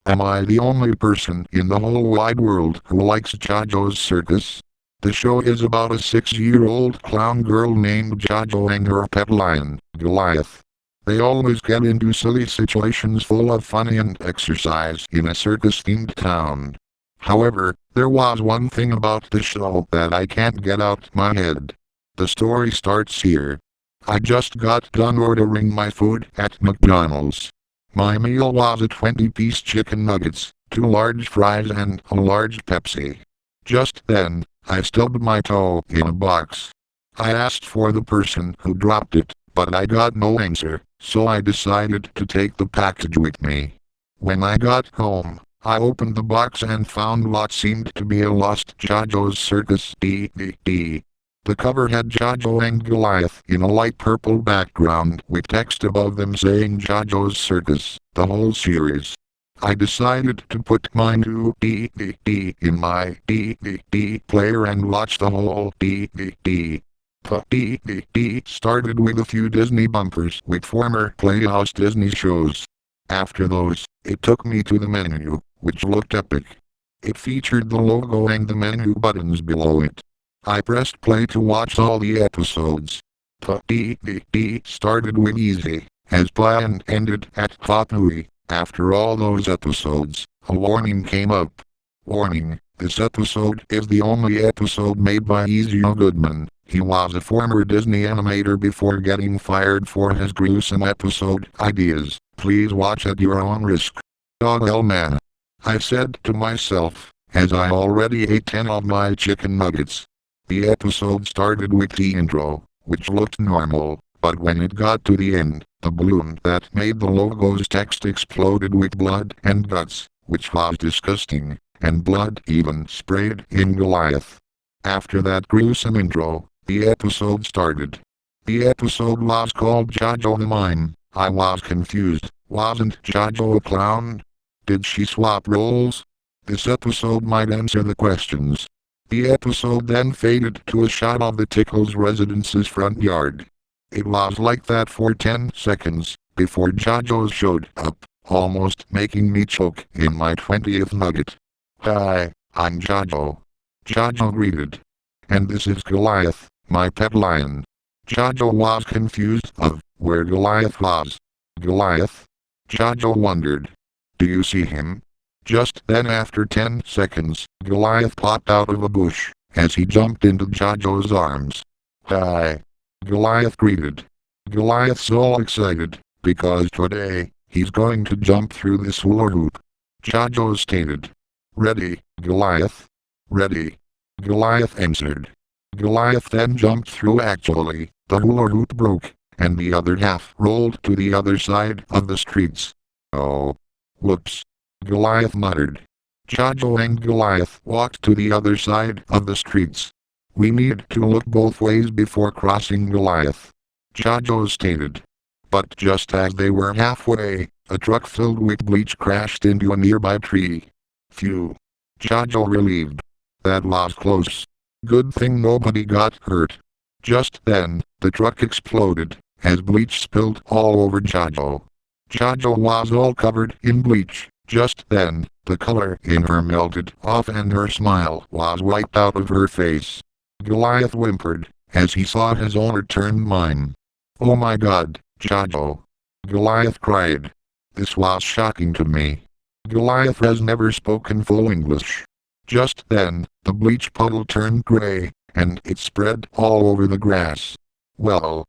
Am I the only person in the whole wide world who likes Jojo's Circus? The show is about a 6-year-old clown girl named Jojo and her pet lion, Goliath. They always get into silly situations full of fun and exercise in a circus-themed town. However, there was one thing about the show that I can't get out my head. The story starts here. I just got done ordering my food at McDonald's. My meal was a 20-piece chicken nuggets, 2 large fries and a large Pepsi. Just then, I stubbed my toe in a box. I asked for the person who dropped it, but I got no answer, so I decided to take the package with me. When I got home, I opened the box and found what seemed to be a lost Jojo's Circus DVD. The cover had Jojo and Goliath in a light purple background with text above them saying Jojo's Circus, the whole series. I decided to put my new DVD in my DVD player and watch the whole DVD. The DVD started with a few Disney bumpers with former Playhouse Disney shows. After those, it took me to the menu, which looked epic. It featured the logo and the menu buttons below it. I pressed play to watch all the episodes. The DVD started with Easy, as planned ended at Hot-Ui. After all those episodes, a warning came up. Warning, this episode is the only episode made by Easy Goodman. He was a former Disney animator before getting fired for his gruesome episode ideas. Please watch at your own risk. Oh well man, I said to myself, as I already ate 10 of my chicken nuggets. The episode started with the intro, which looked normal, but when it got to the end, the balloon that made the logo's text exploded with blood and guts, which was disgusting, and blood even sprayed in Goliath. After that gruesome intro, the episode started. The episode was called Jojo the Mime. I was confused. Wasn't Jojo a clown? Did she swap roles? This episode might answer the questions. The episode then faded to a shot of the Tickles residence's front yard. It was like that for 10 seconds, before Jojo showed up, almost making me choke in my 20th nugget. Hi, I'm Jojo. Jojo greeted. And this is Goliath, my pet lion. Jojo was confused of where Goliath was. Goliath? Jojo wondered. Do you see him? Just then after 10 seconds, Goliath popped out of a bush, as he jumped into Jojo's arms. Hi. Goliath greeted. Goliath's all excited, because today, he's going to jump through this hula hoop. Jojo stated. Ready, Goliath? Ready. Goliath answered. Goliath then jumped through actually, the hula hoop broke, and the other half rolled to the other side of the streets. Oh. Whoops. Goliath muttered. Jojo and Goliath walked to the other side of the streets. We need to look both ways before crossing Goliath. Jojo stated. But just as they were halfway, a truck filled with bleach crashed into a nearby tree. Phew. Jojo relieved. That was close. Good thing nobody got hurt. Just then, the truck exploded, as bleach spilled all over Jojo. Jojo was all covered in bleach. Just then, the color in her melted off and her smile was wiped out of her face. Goliath whimpered, as he saw his owner turn mime. Oh my god, Jojo. Goliath cried. This was shocking to me. Goliath has never spoken full English. Just then, the bleach puddle turned gray, and it spread all over the grass. Well,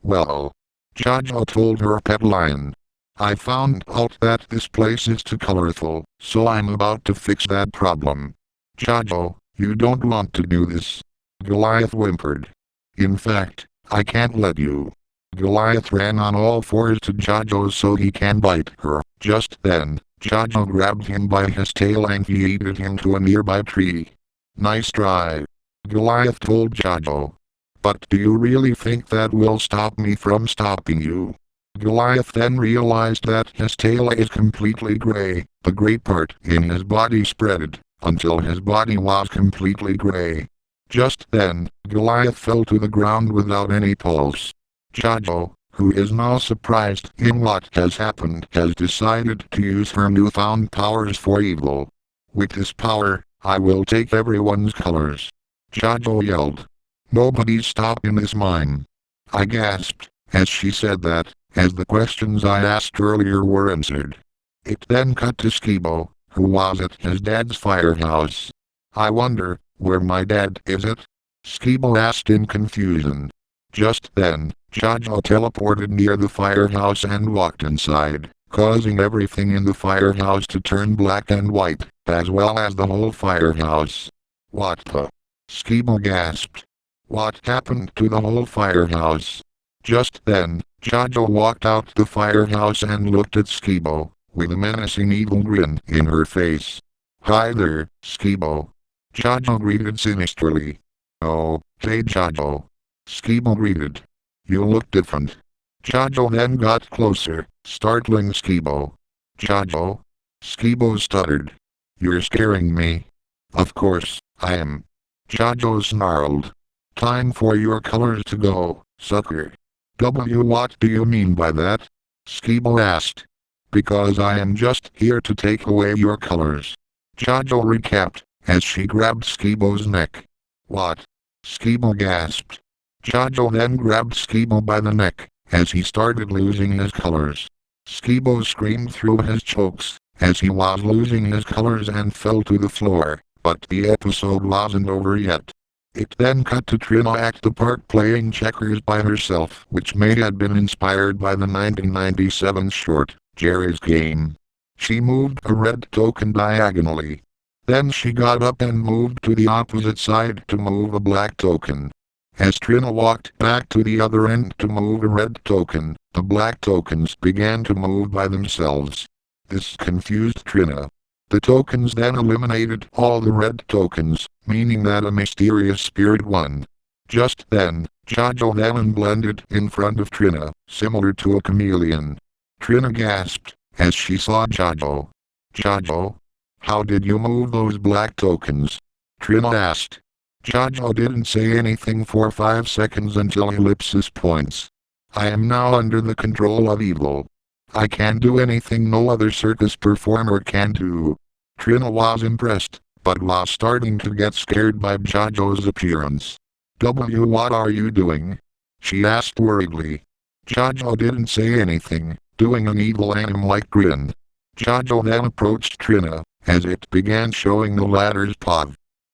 Jojo told her pet lion. I found out that this place is too colorful, so I'm about to fix that problem. Jojo, you don't want to do this. Goliath whimpered. In fact, I can't let you. Goliath ran on all fours to Jojo so he can bite her. Just then, Jojo grabbed him by his tail and he yeeted him to a nearby tree. Nice try. Goliath told Jojo. But do you really think that will stop me from stopping you? Goliath then realized that his tail is completely gray. The gray part in his body spread, until his body was completely gray. Just then, Goliath fell to the ground without any pulse. Jojo, who is now surprised in what has happened, has decided to use her newfound powers for evil. With this power, I will take everyone's colors, Jojo yelled. Nobody's stopping this mime. I gasped, as she said that, as the questions I asked earlier were answered. It then cut to Skibo, who was at his dad's firehouse. I wonder, where my dad is it? Skibo asked in confusion. Just then, Jojo teleported near the firehouse and walked inside, causing everything in the firehouse to turn black and white, as well as the whole firehouse. What the? Skibo gasped. What happened to the whole firehouse? Just then, Jojo walked out the firehouse and looked at Skibo, with a menacing evil grin in her face. Hi there, Skibo. Jojo greeted sinisterly. Oh, hey Jojo. Skibo greeted. You look different. Jojo then got closer, startling Skibo. Jojo? Skibo stuttered. You're scaring me. Of course, I am. Jojo snarled. Time for your colors to go, sucker. What do you mean by that? Skibo asked. Because I am just here to take away your colors. Jojo recapped, as she grabbed Skibo's neck. What? Skibo gasped. Jojo then grabbed Skibo by the neck, as he started losing his colors. Skibo screamed through his chokes, as he was losing his colors and fell to the floor, but the episode wasn't over yet. It then cut to Trina at the park playing checkers by herself, which may have been inspired by the 1997 short, Jerry's Game. She moved a red token diagonally. Then she got up and moved to the opposite side to move a black token. As Trina walked back to the other end to move a red token, the black tokens began to move by themselves. This confused Trina. The tokens then eliminated all the red tokens, meaning that a mysterious spirit won. Just then, Jojo then blended in front of Trina, similar to a chameleon. Trina gasped, as she saw Jojo. Jojo? How did you move those black tokens? Trina asked. Jojo didn't say anything for 5 seconds until ellipsis points. I am now under the control of evil. I can do anything no other circus performer can do. Trina was impressed, but was starting to get scared by Jojo's appearance. What are you doing? She asked worriedly. Jojo didn't say anything, doing an evil anim-like grin. Jojo then approached Trina, as it began showing the latter's paw.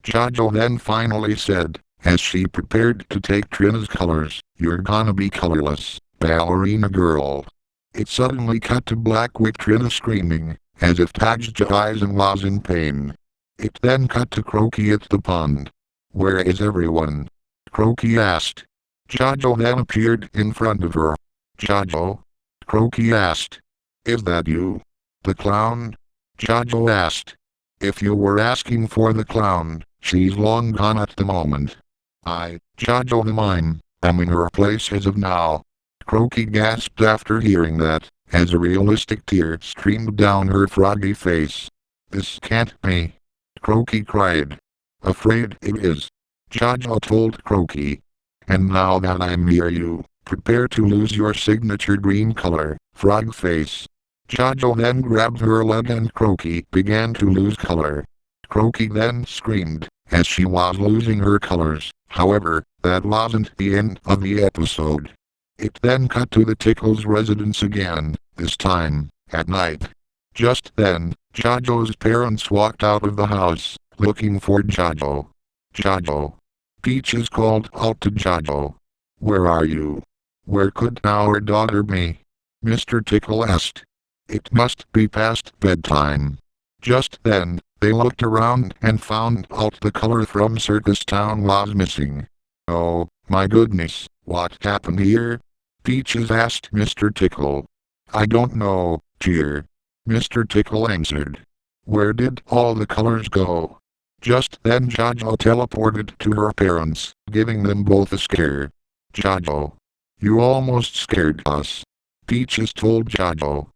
Jojo then finally said, as she prepared to take Trina's colors, "You're gonna be colorless, ballerina girl." It suddenly cut to black with Trina screaming, as if touched her eyes and was in pain. It then cut to Croaky at the pond. Where is everyone? Croaky asked. Jojo then appeared in front of her. Jojo? Croaky asked. Is that you? The clown? Jojo asked. If you were asking for the clown, she's long gone at the moment. I, Jojo the Mime, am in her place as of now. Croaky gasped after hearing that, as a realistic tear streamed down her froggy face. This can't be. Croaky cried. Afraid it is. Jojo told Croaky. And now that I'm near you, prepare to lose your signature green color, frog face. Jojo then grabbed her leg and Croaky began to lose color. Croaky then screamed, as she was losing her colors. However, that wasn't the end of the episode. It then cut to the Tickles residence again, this time, at night. Just then, Jojo's parents walked out of the house, looking for Jojo. Jojo. Peaches called out to Jojo. Where are you? Where could our daughter be? Mr. Tickle asked. It must be past bedtime. Just then, they looked around and found out the color from Circus Town was missing. Oh, my goodness, what happened here? Peaches asked Mr. Tickle. I don't know, dear. Mr. Tickle answered. Where did all the colors go? Just then Jojo teleported to her parents, giving them both a scare. Jojo. You almost scared us. Peaches told Jojo.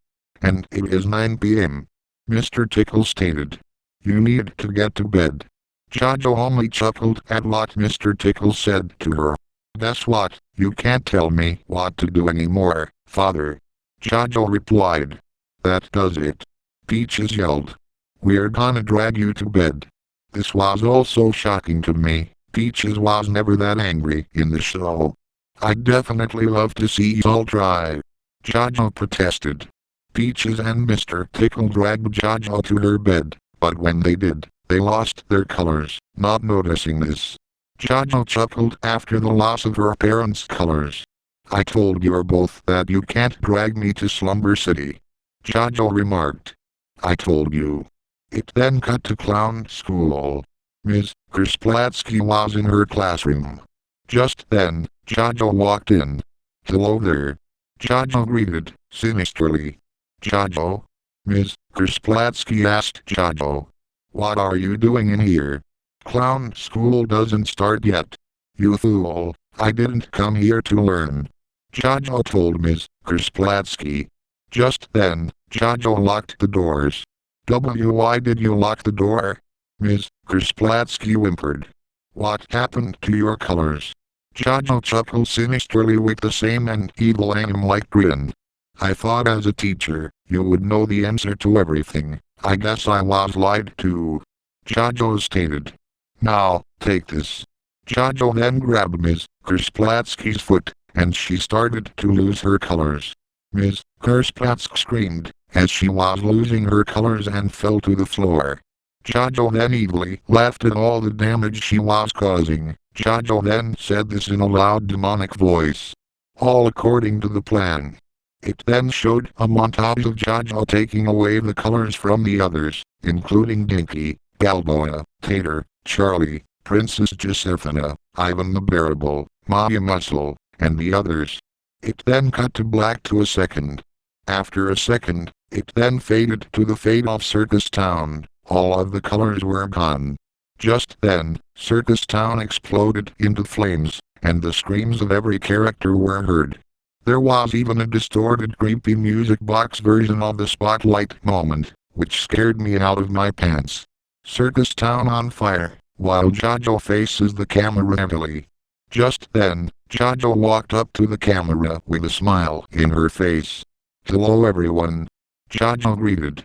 And it is 9 p.m. Mr. Tickle stated. You need to get to bed. Jojo only chuckled at what Mr. Tickle said to her. Guess what? You can't tell me what to do anymore, father. Jojo replied. That does it. Peaches yelled. We're gonna drag you to bed. This was also shocking to me. Peaches was never that angry in the show. I'd definitely love to see y'all try. Jojo protested. Peaches and Mr. Tickle dragged Jojo to her bed, but when they did, they lost their colors, not noticing this. Jojo chuckled after the loss of her parents' colors. I told you both that you can't drag me to Slumber City. Jojo remarked. I told you. It then cut to clown school. Ms. Kersplatsky was in her classroom. Just then, Jojo walked in. Hello there. Jojo greeted, sinisterly. Jojo? Ms. Kersplatsky asked Jojo. What are you doing in here? Clown school doesn't start yet. You fool, I didn't come here to learn. Jojo told Ms. Kersplatsky. Just then, Jojo locked the doors. Why did you lock the door? Ms. Kersplatsky whimpered. What happened to your colors? Jojo chuckled sinisterly with the same and evil anim-like grin. I thought as a teacher, you would know the answer to everything. I guess I was lied to. Jojo stated. Now, take this. Jojo then grabbed Ms. Kersplatsky's foot, and she started to lose her colors. Ms. Kersplatsky screamed, as she was losing her colors and fell to the floor. Jojo then evilly laughed at all the damage she was causing. Jojo then said this in a loud demonic voice. All according to the plan. It then showed a montage of Jojo taking away the colors from the others, including Dinky, Balboa, Tater, Charlie, Princess Josephina, Ivan the Bearable, Maya Muscle, and the others. It then cut to black to a second. After a second, it then faded to the fate of Circus Town. All of the colors were gone. Just then, Circus Town exploded into flames, and the screams of every character were heard. There was even a distorted creepy music box version of the spotlight moment, which scared me out of my pants. Circus Town on fire, while Jojo faces the camera heavily. Just then, Jojo walked up to the camera with a smile in her face. Hello everyone. Jojo greeted.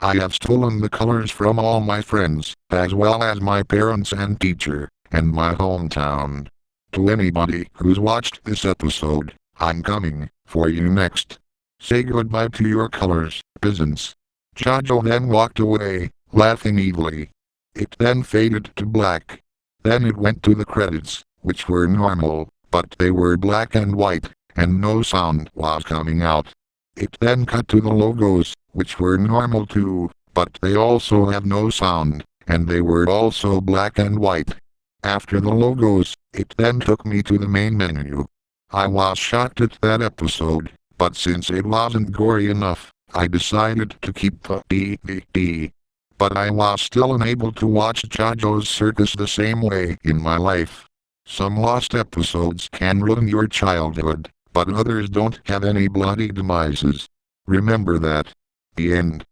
I have stolen the colors from all my friends, as well as my parents and teacher, and my hometown. To anybody who's watched this episode, I'm coming for you next. Say goodbye to your colors, peasants. Jojo then walked away, laughing evilly. It then faded to black. Then it went to the credits, which were normal, but they were black and white, and no sound was coming out. It then cut to the logos, which were normal too, but they also have no sound, and they were also black and white. After the logos, it then took me to the main menu. I was shocked at that episode, but since it wasn't gory enough, I decided to keep the DVD. But I was still unable to watch Jojo's Circus the same way in my life. Some lost episodes can ruin your childhood, but others don't have any bloody demises. Remember that. The end.